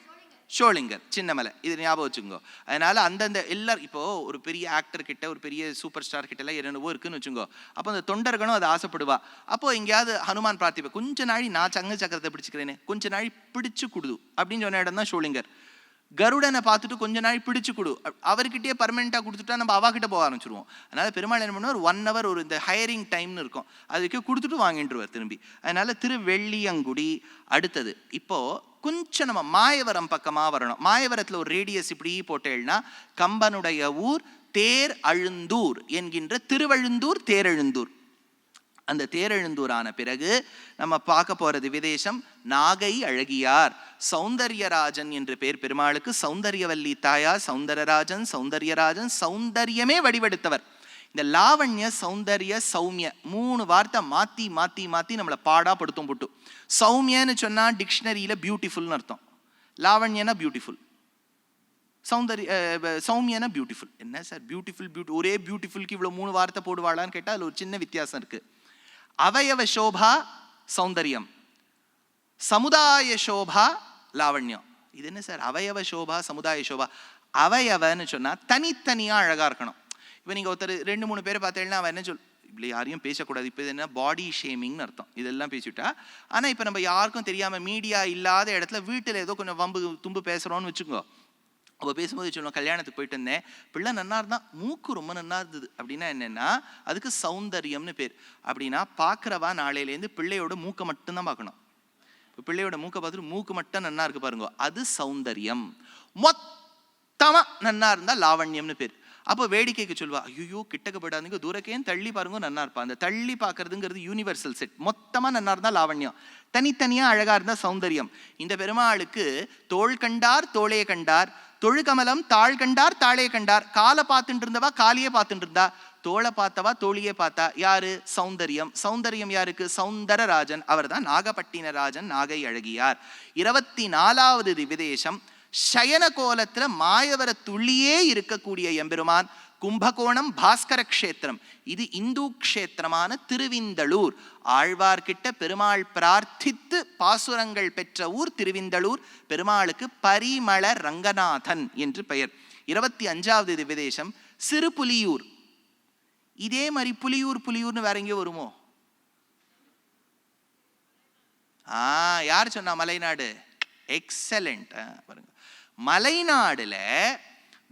ஷோலிங்கர், சின்னமலை. இது ஞாபகம் வச்சுக்கோ. அதனால அந்தந்த எல்லாரும் இப்போ ஒரு பெரிய ஆக்டர் கிட்ட, ஒரு பெரிய சூப்பர் ஸ்டார் கிட்ட எல்லாம் என்னென்னவோ இருக்குன்னு வச்சுக்கோ. அப்போ அந்த தொண்டர்களும் அதை ஆசைப்படுவா. அப்போ எங்கேயாவது ஹனுமான் பிரார்த்திப்பா, கொஞ்ச நாளி நான் சங்க சக்கரத்தை பிடிச்சுக்கிறேனே, கொஞ்ச நாள் பிடிச்சு கொடுது அப்படின்னு சொன்ன இடம் தான் ஷோலிங்கர். கருடனை பார்த்துட்டு கொஞ்ச நாள் பிடிச்சு கொடு, அவர்கிட்டயே பர்மனெண்டா கொடுத்துட்டா நம்ம அவாகிட்ட போக ஆரம்பிச்சிருவோம். அதனால பெருமாள் என்ன பண்ணுவார், 1 hour ஒரு இந்த ஹையரிங் டைம்னு இருக்கும், அதுக்கு கொடுத்துட்டு வாங்கிட்டுருவார் திரும்பி. அதனால திருவெள்ளியங்குடி. அடுத்தது இப்போ கொஞ்சம் நம்ம மாயவரம் பக்கமா வரணும். மாயவரத்துல ஒரு ரேடியஸ் இப்படி போட்டேன்னா கம்பனுடைய ஊர் தேர் அழுந்தூர் என்கின்ற திருவழுந்தூர் தேரெழுந்தூர். அந்த தேரெழுந்தூரான பிறகு நம்ம பார்க்க போற திவ்யதேசம் நாகை அழகியார். சௌந்தர்யராஜன் என்று பேர் பெருமாளுக்கு. சௌந்தர்யவல்லி தாயார் சௌந்தரராஜன். சௌந்தர்யராஜன் சௌந்தர்யமே வடிவெடுத்தவர். இந்த லாவண்ய சௌந்தர்ய சௌமிய 3 வார்த்தை மாத்தி மாத்தி மாத்தி நம்மளை பாடா படுத்தும் போட்டு. சௌமியன்னு சொன்னா டிக்ஷனரியில பியூட்டிஃபுல்னு அர்த்தம். லாவண்யனா பியூட்டிஃபுல், சௌமியனா பியூட்டிஃபுல். என்ன சார் பியூட்டிஃபுல் ஒரே பியூட்டிஃபுல்க்கு இவ்வளவு 3 வார்த்தை போடுவாளான்னு கேட்டா அதுல ஒரு சின்ன வித்தியாசம் இருக்கு. அவயவ சோபா சௌந்தர்யம், சமுதாய சோபா லாவண்யம். இது என்ன சார் அவயவ சோபா சமுதாய சோபா? அவயவன்னு சொன்னா தனித்தனியா அழகா இருக்கணும். இப்போ நீங்க ஒருத்தர் 2-3 பேரை பார்த்தீங்கன்னா அவன் என்ன இப்படி யாரையும் பேசக்கூடாது. இப்போ இது என்ன பாடி ஷேமிங்னு அர்த்தம். இதெல்லாம் பேசிவிட்டா. ஆனால் இப்போ நம்ம யாருக்கும் தெரியாம மீடியா இல்லாத இடத்துல வீட்டில் ஏதோ கொஞ்சம் வம்பு தும்பு பேசுறோம்னு வச்சுக்கோ. அப்போ பேசும்போது சொல்லுவோம், கல்யாணத்துக்கு போயிட்டு இருந்தேன், பிள்ளை நன்னா இருந்தா, மூக்கு ரொம்ப நன்னா இருந்தது. அப்படின்னா என்னன்னா அதுக்கு சௌந்தர்யம்னு பேர். அப்படின்னா பார்க்குறவா நாளையிலேருந்து பிள்ளையோட மூக்கை மட்டும்தான் பார்க்கணும். இப்போ பிள்ளையோட மூக்கை பார்த்துட்டு மூக்கு மட்டும் நன்னா இருக்கு பாருங்க, அது சௌந்தர்யம். மொத்தமா நன்னா இருந்தா லாவண்யம்னு பேர். அப்போ வேடிக்கைக்கு சொல்லுவா, ஐயோ கிட்டக்க போயிடாதீங்க, தூரக்கையும் தள்ளி பாருங்க நன்னா இருப்பா. அந்த தள்ளி பார்க்கறதுங்கிறது யூனிவர்சல் செட். மொத்தமா நன்னா இருந்தா லாவண்யம், தனித்தனியா அழகா இருந்தா சௌந்தர்யம். இந்த பெருமாளுக்கு தோள் கண்டார் தோளே கண்டார், தொழுகமலம் தாழ் கண்டார் தாளே கண்டார். காலை பார்த்துட்டு இருந்தவா காலியே பார்த்துட்டு இருந்தா, தோளை பார்த்தவா தோழியே பார்த்தா. யாரு? சௌந்தர்யம். சௌந்தர்யம் யாருக்கு? சௌந்தரராஜன். அவர் தான் நாகப்பட்டினராஜன், நாகை அழகியார். 24வது திவ்யதேசம் சயன கோலத்துல மாயவர துள்ளியே இருக்கக்கூடிய எம்பெருமான் கும்பகோணம் பாஸ்கர கஷேத்திரம். இது இந்து கஷேத்திரமான திருவிந்தளூர். ஆழ்வார்கிட்ட பெருமாள் பிரார்த்தித்து பாசுரங்கள் பெற்ற ஊர் திருவிந்தளூர். பெருமாளுக்கு பரிமள ரங்கநாதன் என்று பெயர். 25வது திவ்யதேசம் சிறுபுலியூர். இதே மாதிரி புலியூர்னு வேற எங்கேயோ வருமோ? யார் சொன்னா மலைநாடு? எக்ஸலண்ட். பாருங்க, மலைநாடுல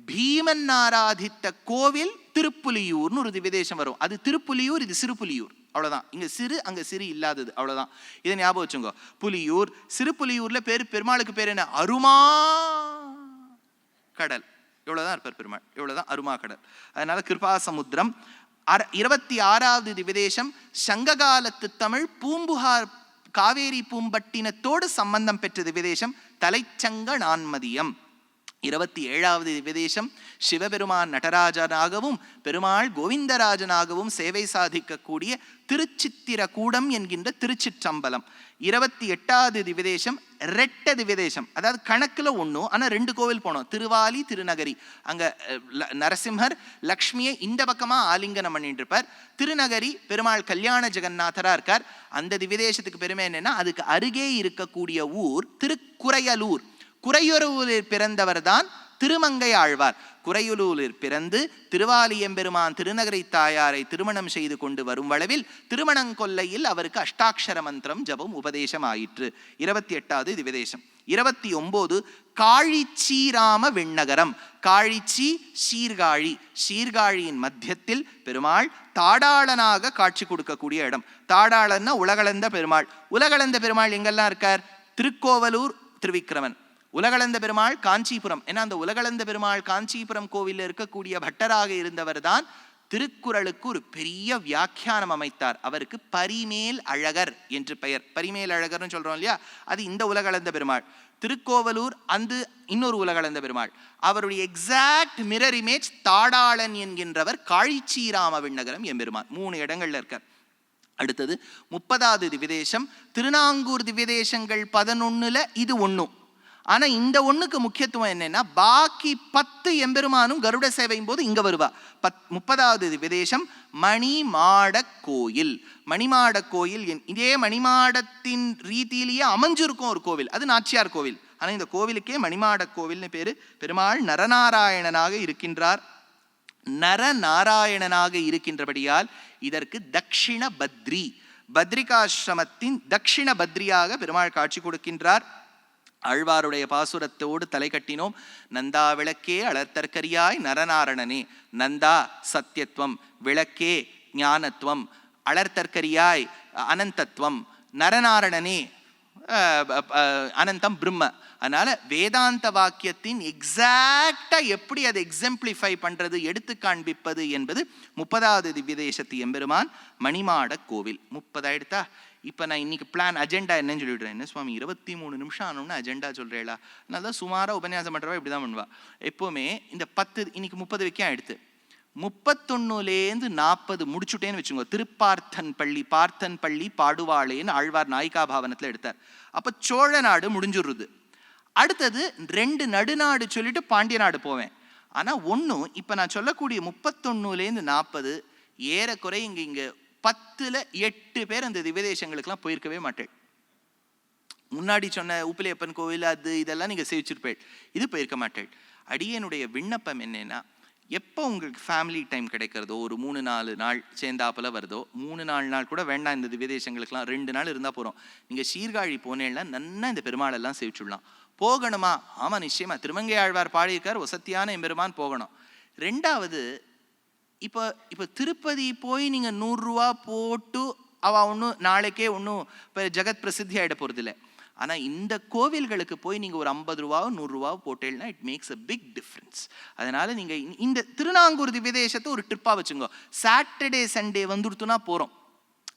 பீமன் ஆராதித்த கோவில் திருப்புலியூர்னு ஒரு விதேசம் வரும். அது திருப்புலியூர், இது சிறுபுலியூர், அவ்வளவுதான். இங்க சிறு, அங்க சிறு இல்லாதது, அவ்வளவுதான். இதை ஞாபகம் வச்சுங்க. புலியூர், சிறுபுலியூர்ல பேரு, பெருமாளுக்கு பேர் என்ன? அருமா கடல். இவ்வளவுதான் இருப்பார் பெருமாள், இவ்வளவுதான் அருமா கடல். அதனால கிருபா சமுத்திரம். 26வது விதேசம் சங்ககாலத்து தமிழ் பூம்புகார் காவேரி பூம்பட்டினத்தோடு சம்பந்தம் பெற்றது விதேசம் தலைச்சங்க நான்மதியம். 27வது விதேசம் சிவபெருமான் நடராஜனாகவும் பெருமாள் கோவிந்தராஜனாகவும் சேவை சாதிக்கக்கூடிய திருச்சித்திரகூடம் என்கின்ற திருச்சிற்றம்பலம். 28வது விதேசம் ரெட்டது விதேசம், அதாவது கணக்குல ஒன்றும் ஆனா 2 கோவில் போனோம். திருவாலி திருநகரி, அங்க நரசிம்ஹர் லக்ஷ்மியை இந்த பக்கமா ஆலிங்கனம் பண்ணிட்டு இருப்பார். திருநகரி பெருமாள் கல்யாண ஜெகநாதரா இருக்கார். அந்த விதேசத்துக்கு பெருமை என்னன்னா, அதுக்கு அருகே இருக்கக்கூடிய ஊர் திருக்குறையலூர். குறையூரில் பிறந்தவர் தான் திருமங்கை ஆழ்வார். குறையுலூரில் பிறந்து திருவாலியம்பெருமான் திருநகரை தாயாரை திருமணம் செய்து கொண்டு வரும் அளவில் திருமணங்கொல்லையில் அவருக்கு அஷ்டாட்சர மந்திரம் ஜபம் உபதேசம் ஆயிற்று. 28வது விதேசம். 29 காழிச்சீராம வெண்ணகரம். காழிச்சி சீர்காழி, சீர்காழியின் மத்தியத்தில் பெருமாள் தாடாளனாக காட்சி கொடுக்கக்கூடிய இடம். தாடாளன்னா உலகளந்த பெருமாள். உலகளந்த பெருமாள் எங்கெல்லாம் இருக்கார்? திருக்கோவலூர் திருவிக்கிரமன். உலகளந்த பெருமாள் காஞ்சிபுரம். ஏன்னா அந்த உலகளந்த பெருமாள் காஞ்சிபுரம் கோவிலில் இருக்கக்கூடிய பட்டராக இருந்தவர் தான் திருக்குறளுக்கு ஒரு பெரிய வியாக்கியானம் அமைத்தார். அவருக்கு பரிமேல் அழகர் என்று பெயர். பரிமேல் அழகர்னு சொல்றோம் இல்லையா, அது இந்த உலகளந்த பெருமாள். திருக்கோவலூர் அந்த இன்னொரு உலகளந்த பெருமாள். அவருடைய எக்ஸாக்ட் மிரர் இமேஜ் தாடாளன் என்கின்றவர் காழிச்சீராம விண்ணகரம் எம்பெருமான். 3 இடங்கள்ல இருக்கார். அடுத்தது 30வது விதேசம் திருநாங்கூர் திவ்யதேசங்கள் 11ல இது 1. ஆனா இந்த 1க்கு முக்கியத்துவம் என்னன்னா, பாக்கி 10 எம்பெருமானும் கருட சேவையும் போது இங்க வருவா. 30வது விதேசம் மணிமாட கோயில். மணிமாட கோயில் இதே மணிமாடத்தின் ரீதியிலேயே அமைஞ்சிருக்கும் ஒரு கோவில், அது நாச்சியார் கோவில். ஆனா இந்த கோவிலுக்கே மணிமாட கோவில்னு பேரு. பெருமாள் நரநாராயணனாக இருக்கின்றார். நரநாராயணனாக இருக்கின்றபடியால் இதற்கு தக்ஷிண பத்ரி, பத்ரிகாசிரமத்தின் தக்ஷிண பத்ரியாக பெருமாள் காட்சி கொடுக்கின்றார். ஆழ்வாருடைய பாசுரத்தோடு தலை கட்டினோம். நந்தா விளக்கே அலர்த்தற்கரியாய் நரநாரணனே. நந்தா சத்தியத்துவம், விளக்கே ஞானத்துவம், அலர்த்தற்கரியாய் அனந்தத்துவம், நரநாரணனே அனந்தம் பிரம்ம. அதனால வேதாந்த வாக்கியத்தின் எக்ஸாக்டா எப்படி அதை எக்ஸம்பிளிஃபை பண்றது, எடுத்து காண்பிப்பது என்பது 30வது திவ்யதேசத்து எம்பெருமான் மணிமாட கோவில். 30 ஆயிடுத்தா? இப்போ நான் இன்னைக்கு பிளான் அஜெண்டா என்னன்னு சொல்லிவிடுறேன். என்ன சுவாமி 23 நிமிஷம் ஆனோம்னா அஜெண்டா சொல்றேளா? அதனால தான் சுமாராக உபன்யாசம் பண்ணுறவா இப்படி தான் பண்ணுவா எப்போவுமே. இந்த 10 இன்னைக்கு 30 வைக்க ஆயிடுத்து. 31லேருந்து 40 முடிச்சுட்டேன்னு வச்சுக்கோங்க. திருப்பார்த்தன் பள்ளி, பார்த்தன் பள்ளி பாடுவாளேன்னு ஆழ்வார் நாயிகா பாவனத்தில் எடுத்தார். அப்போ சோழ நாடு முடிஞ்சுடுறது. அடுத்தது 2 நடுநாடு சொல்லிட்டு பாண்டிய நாடு போவேன். ஆனால் ஒன்றும் இப்போ நான் சொல்லக்கூடிய 31லேருந்து 40 ஏறக்குறை இங்கே 10ல் 8 பேர் அந்த திவ்யதேசங்களுக்கெல்லாம் போயிருக்கவே மாட்டேன். முன்னாடி சொன்ன உப்பிலியப்பன் கோவில் அது இதெல்லாம் நீங்கள் சேவிச்சிருப்பேன், இது போயிருக்க மாட்டேன். அடியனுடைய விண்ணப்பம் என்னன்னா, எப்போ உங்களுக்கு ஃபேமிலி டைம் கிடைக்கிறதோ, ஒரு 3-4 நாள் சேர்ந்தாப்புல வருதோ, 3-4 நாள் கூட வேண்டாம் இந்த திவ்யதேசங்களுக்கெல்லாம், 2 நாள் இருந்தால் போகிறோம். நீங்கள் சீர்காழி போனேன்னா நன்னா இந்த பெருமாளெல்லாம் சேவிச்சுடலாம். போகணுமா? ஆமாம் நிச்சயமா. திருமங்கை ஆழ்வார் பாடியிருக்கார், வசத்தியான எம்பெருமான் போகணும். 2வது, இப்போ திருப்பதி போய் நீங்கள் 100 ரூபா போட்டு அவள் ஒன்றும் நாளைக்கே ஒன்றும் இப்போ ஜெகத் பிரசித்தி ஆகிட போகிறது இல்லை. ஆனால் இந்த கோவில்களுக்கு போய் நீங்கள் ஒரு 50 ரூபாவோ 100 ரூபாவோ போட்டேன்னா it makes a big difference. அதனால் நீங்கள் இந்த திருநாங்கூர் திவ்யதேசத்தை ஒரு ட்ரிப்பாக வச்சுங்க. சாட்டர்டே சண்டே வந்துடுத்துனா போகிறோம்.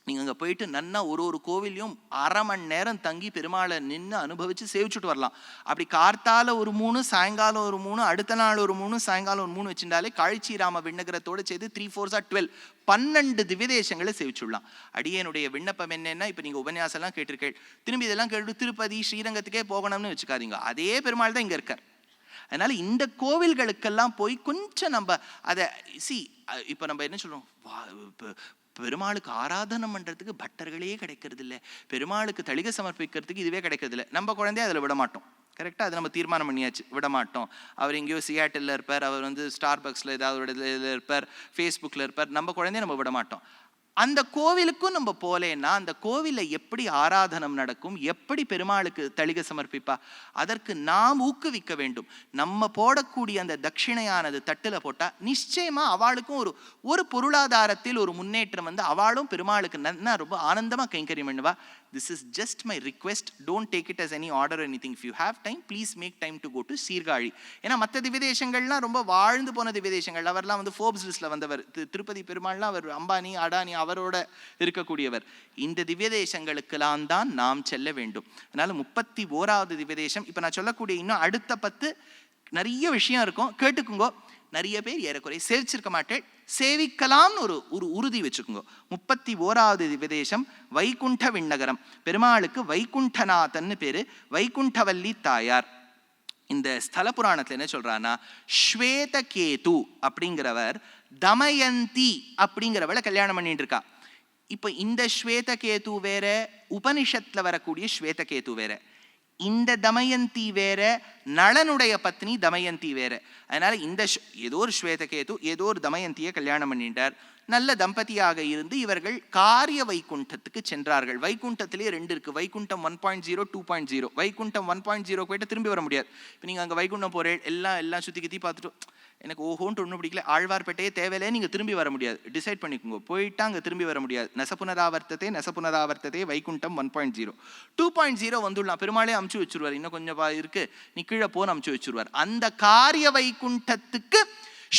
நீங்கள் அங்கே போயிட்டு நன்னா ஒரு கோவிலையும் 1/2 மணி நேரம் தங்கி பெருமாளை நின்று அனுபவித்து சேவிச்சுட்டு வரலாம். அப்படி கார்த்தால ஒரு 3, சாயங்காலம் ஒரு 3, அடுத்த நாள் ஒரு 3, சாயங்காலம் ஒரு 3 வச்சுட்டாலே காழிச்சீராம விண்ணகரத்தோடு சேர்த்து 3 4 12 12 திவ்யதேசங்களை சேவிச்சுடலாம். அடியனுடைய விண்ணப்பம் என்னன்னா, இப்போ நீங்கள் உபன்யாசம்லாம் கேட்டிருக்கேன், திரும்பி இதெல்லாம் கேட்டு திருப்பதி ஸ்ரீரங்கத்துக்கே போகணும்னு வச்சுக்காதீங்க. அதே பெருமாள் தான் இங்கே இருக்கார். அதனால இந்த கோவில்களுக்கெல்லாம் போய் கொஞ்சம் நம்ம அதை இப்போ நம்ம என்ன சொல்றோம், பெருமாளுக்கு ஆராதனை பண்றதுக்கு பட்டர்களே கிடைக்கிறது இல்லை, பெருமாளுக்கு தளிகை சமர்ப்பிக்கிறதுக்கு இதுவே கிடைக்கிறது இல்லை. நம்ம குழந்தைய அதில் விட மாட்டோம். கரெக்டாக அது நம்ம தீர்மானம் பண்ணியாச்சு, விட மாட்டோம். அவர் எங்கேயோ சியாட்டில் இருப்பார், அவர் வந்து ஸ்டார்பக்ஸில் ஏதாவது ஒரு இதில் இருப்பார், ஃபேஸ்புக்கில் இருப்பார், நம்ம குழந்தைய நம்ம விட மாட்டோம். அந்த கோவிலுக்கும் நம்ம போலேன்னா அந்த கோவிலில் எப்படி ஆராதனம் நடக்கும், எப்படி பெருமாளுக்கு தளிகை சமர்ப்பிப்பா, அதற்கு நாம் ஊக்குவிக்க வேண்டும். நம்ம போடக்கூடிய அந்த தட்சிணையானது தட்டில் போட்டால் நிச்சயமாக அவளுக்கும் ஒரு பொருளாதாரத்தில் ஒரு முன்னேற்றம் வந்து அவளும் பெருமாளுக்கு ரொம்ப ஆனந்தமாக கைங்கரியம் பண்ணுவா. This is just my request. Don't take it as any order or anything. If you have time, please make time to go to Sirkazhi. ஏன்னா மற்ற திவ்யதேசங்கள்லாம் ரொம்ப வாழ்ந்து போன திவ்யதேசங்கள். அவர்லாம் வந்து ஃபோர்ப்ஸ் லிஸ்ட்ல வந்தவர். திருப்பதி பெருமாள்லாம் அவர் அம்பானி அடானி அவரோட இருக்கக்கூடியவர். இந்த திவ்யதேசங்களுக்கெல்லாம் தான் நாம் செல்ல வேண்டும். அதனால 31வது திவ்யதேசம். இப்போ நான் சொல்லக்கூடிய இன்னும் அடுத்த 10 நிறைய விஷயம் இருக்கும், கேட்டுக்குங்கோ. நிறைய பேர் ஏறக்குறை சேவிச்சிருக்க மாட்டேன், சேவிக்கலாம்னு ஒரு உறுதி வச்சுக்கோங்க. 31வது திவ்யதேசம் வைகுண்ட விண்ணகரம். பெருமாளுக்கு வைகுண்டநாதன் பேரு, வைகுண்டவல்லி தாயார். இந்த ஸ்தல புராணத்துல என்ன சொல்றான்னா, ஸ்வேதகேது அப்படிங்கிறவர் தமயந்தி அப்படிங்கிறவளை கல்யாணம் பண்ணிட்டு இருக்கா. இப்ப இந்த ஸ்வேதகேது வேற, உபனிஷத்துல வரக்கூடிய ஸ்வேதகேது வேற. இந்த தமயந்தி வேற, நளனுடைய பத்னி தமயந்தி வேற. அதனால இந்த ஏதோ ஒரு ஸ்வேதகேது ஏதோ ஒரு தமயந்தியை கல்யாணம் பண்ணிட்டார். நல்ல தம்பதியாக இருந்து இவர்கள் காரிய வைகுண்டத்துக்கு சென்றார்கள். வைகுண்டத்திலே 2 இருக்கு, வைகுண்டம் 1.0 2.0. வைகுண்டம் 1.0 போயிட்டு திரும்பி வர முடியாது. இப்போ நீங்க அங்க வைகுண்டம் போறேன், எல்லாம் சுத்தி கித்தி பார்த்துட்டு எனக்கு ஓஹோன்ட்டு ஒன்றும் பிடிக்கல, ஆழ்வார்பேட்டையே தேவையில்லை, நீங்கள் திரும்பி வர முடியாது. டிசைட் பண்ணிக்கோங்க, போயிட்டா அங்கே திரும்பி வர முடியாது. நசப்புனராவர்த்தத்தை வைகுண்டம் 1.0. 2.0 வந்துடலாம், பெருமாளே அமுச்சு வச்சுருவார். இன்னும் கொஞ்சம் இருக்கு, நீ கீழே போன அமுச்சு வச்சுருவார். அந்த காரிய வைகுண்டத்துக்கு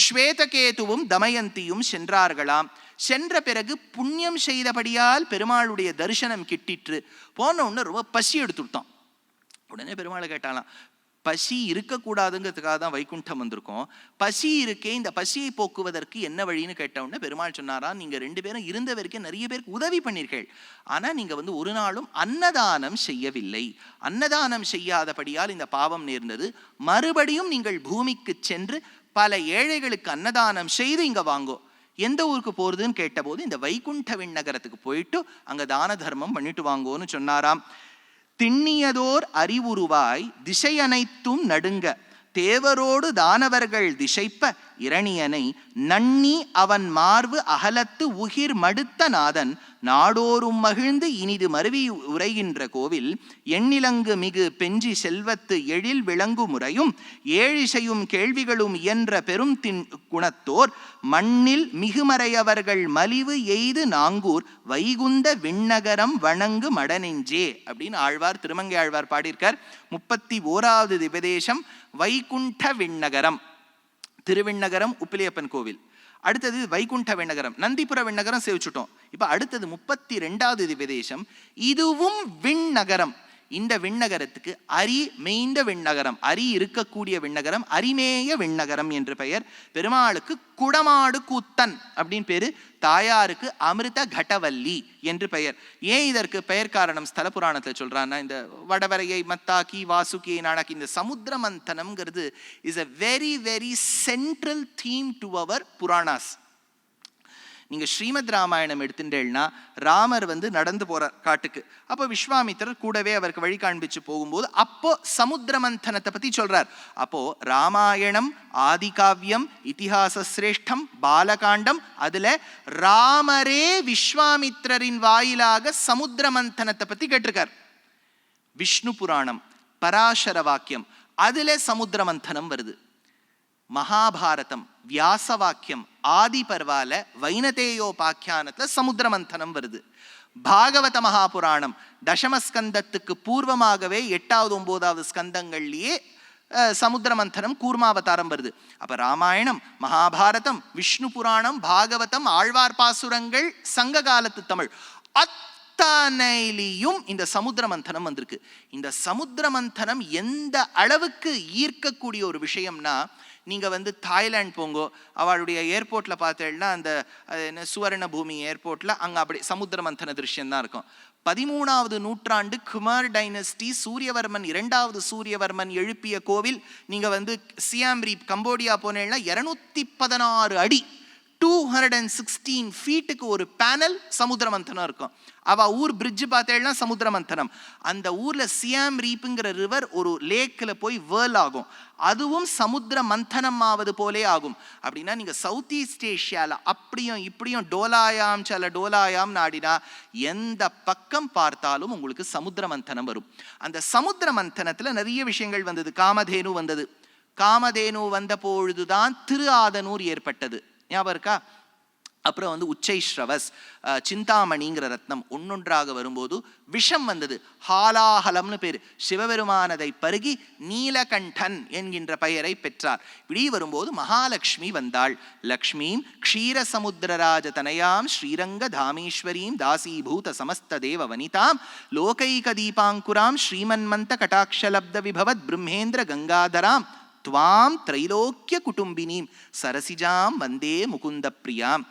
ஸ்வேதகேதுவும் தமயந்தியும் சென்றார்களாம். சென்ற பிறகு புண்ணியம் செய்தபடியால் பெருமாளுடைய தரிசனம் கிட்டிற்று. போன உடனே ரொம்ப பசி எடுத்துட்டான். உடனே பெருமாளை கேட்டாலாம், பசி இருக்கக்கூடாதுங்கிறதுக்காக தான் வைகுண்டம் வந்திருக்கோம், பசி இருக்கே, இந்த பசியை போக்குவதற்கு என்ன வழின்னு கேட்டவுடனே பெருமாள் சொன்னாரா, நீங்க 2 பேரும் இருந்த வரைக்கும் நிறைய பேருக்கு உதவி பண்ணீர்கள், ஆனா நீங்க வந்து ஒரு நாளும் அன்னதானம் செய்யவில்லை. அன்னதானம் செய்யாதபடியால் இந்த பாவம் நேர்ந்தது. மறுபடியும் நீங்கள் பூமிக்கு சென்று பல ஏழைகளுக்கு அன்னதானம் செய்து இங்க வாங்கோ. எந்த ஊருக்கு போறதுன்னு கேட்டபோது இந்த வைகுண்ட விண்ணகரத்துக்கு போயிட்டு அங்க தான தர்மம் பண்ணிட்டு வாங்கோன்னு சொன்னாராம். திண்ணியதோர் அறிவுருவாய் திசை அனைத்தும் நடுங்க, தேவரோடு தானவர்கள் திசைப்ப இரணியனை நன்னி அவன் மார்பு அகலத்து உகிர் மடுத்த நாதன் நாடோறும் மகிழ்ந்து இனிது மருவி உரைகின்ற கோவில் எண்ணிலங்கு மிகு பெஞ்சி செல்வத்து எழில் விளங்கு முறையும் ஏழிசையும் கேள்விகளும் இயன்ற பெரும் குணத்தோர் மண்ணில் மிகுமறையவர்கள் மலிவு எய்து நாங்கூர் வைகுந்த விண்ணகரம் வணங்கு மடனெஞ்சே அப்படின்னு ஆழ்வார், திருமங்கை ஆழ்வார் பாடியிருக்கார். 31வது திவ்யதேசம் வைகுண்ட விண்ணகரம். திருவிண்ணகரம் உப்பிலியப்பன் கோவில். அடுத்தது வைகுண்ட விண்ணகரம், நந்திபுர விண்ணகரம் சேவிச்சுட்டோம். இப்ப அடுத்தது 32வது திவ்யதேசம், இதுவும் விண்ணகரம். இந்த விண்ணகரத்துக்கு அரி மேய்ந்த விண்ணகரம், அரி இருக்கக்கூடிய விண்ணகரம், அரிமேய விண்ணகரம் என்று பெயர். பெருமாளுக்கு குடமாடு கூத்தன் அப்படின்னு பேரு, தாயாருக்கு அமிர்த கடவல்லி என்று பெயர். ஏன் இதற்கு பெயர் காரணம் ஸ்தல புராணத்தில் சொல்றான்னா, இந்த வடவரையை மத்தாக்கி வாசுகியை நாடாக்கி, இந்த சமுத்திர மந்தனம்ங்கிறது is a very very central theme to our Puranas. நீங்க ஸ்ரீமத் ராமாயணம் எடுத்துட்டேன்னா, ராமர் வந்து நடந்து போறார் காட்டுக்கு. அப்போ விஸ்வாமித்திரர் கூடவே அவருக்கு வழி காண்பிச்சு போகும்போது அப்போ சமுத்திர மந்தனத்தை பத்தி சொல்றார். அப்போ ராமாயணம் ஆதிகாவியம், இதிகாச சிரேஷ்டம், பாலகாண்டம், அதுல ராமரே விஸ்வாமித்திரரின் வாயிலாக சமுத்திர மந்தனத்தை பத்தி கேட்டிருக்கார். விஷ்ணு புராணம், பராசர வாக்கியம், அதுல சமுத்திர மந்தனம் வருது. மகாபாரதம், வியாச வாக்கியம், ஆதி பர்வால வைனதேயோபாக்கியானத்துல சமுத்திர மந்தனம் வருது. பாகவத மகாபுராணம் தசமஸ்கந்தத்துக்கு பூர்வமாகவே 8வது 9வது ஸ்கந்தங்கள்லயே சமுத்திர மந்தனம் கூர்மாவதாரம் வருது. அப்ப ராமாயணம், மகாபாரதம், விஷ்ணு புராணம், பாகவதம், ஆழ்வார் பாசுரங்கள், சங்க காலத்து தமிழ் அத்தனையிலும் இந்த சமுத்திர மந்தனம் வந்திருக்கு. இந்த சமுத்திர மந்தனம் எந்த அளவுக்கு ஈர்க்கக்கூடிய ஒரு விஷயம்னா, நீங்க வந்து தாய்லாந்து போங்கோ, அவளுடைய ஏர்போர்ட்ல பார்த்தேன்னா அந்த என்ன சுவர்ண பூமி ஏர்போர்ட்ல அங்க அப்படி சமுத்திர மந்தன திருஷ்யம் தான் இருக்கும். 13வது நூற்றாண்டு குமார் டைனஸ்டி, சூரியவர்மன் 2வது சூரியவர்மன் எழுப்பிய கோவில். நீங்க வந்து சியாம் ரீப் கம்போடியா போனேன்னா 216 அடி 216 ஃபீட்டுக்கு ஒரு பேனல் சமுத்திர மந்தனம் இருக்கும். அவ ஊர் பிரிட்ஜ் பார்த்தேன்னா சமுத்திர மந்தனம். அந்த ஊர்ல சியாம் ரீப்புங்கிற ரிவர் ஒரு லேக்ல போய் வேர்ல் ஆகும், அதுவும் சமுத்திர மந்தனம் ஆவது போலே ஆகும். அப்படின்னா நீங்க சவுத் ஈஸ்ட் ஏஷியால அப்படியும் இப்படியும் டோலாயாம் சல டோலாயாம் நாடினா எந்த பக்கம் பார்த்தாலும் உங்களுக்கு சமுத்திர மந்தனம் வரும். அந்த சமுத்திர மந்தனத்துல நிறைய விஷயங்கள் வந்தது. காமதேனு வந்தது. காமதேனு வந்த பொழுதுதான் திரு ஆதனூர் ஏற்பட்டது, ஞாபகம் இருக்கா? அப்புறம் உச்சைஸ்ரவஸ், சிந்தாமணிங்கிற ரத்னம் ஒன்னொன்றாக வரும்போது விஷம் வந்தது. ஹாலாஹலம்னு பேர். சிவபெருமானதை பருகி நீலகண்டன் என்கின்ற பெயரை பெற்றார். இப்படி வரும்போது மகாலட்சுமி வந்தாள். லக்ஷ்மீம் க்ஷீரசமுத்திரராஜ தனயாம் ஸ்ரீரங்க தாமீஸ்வரீம் தாசீபூத சமஸ்த தேவ வனிதாம் லோகைக தீபாங்குராம் ஸ்ரீமன்மந்த கடாட்சலப்த விபவத் பிரம்மேந்திர கங்காதராம் துவாம் திரைலோக்கிய குடும்பினீம் சரசிஜாம் வந்தே முகுந்த பிரியாம்.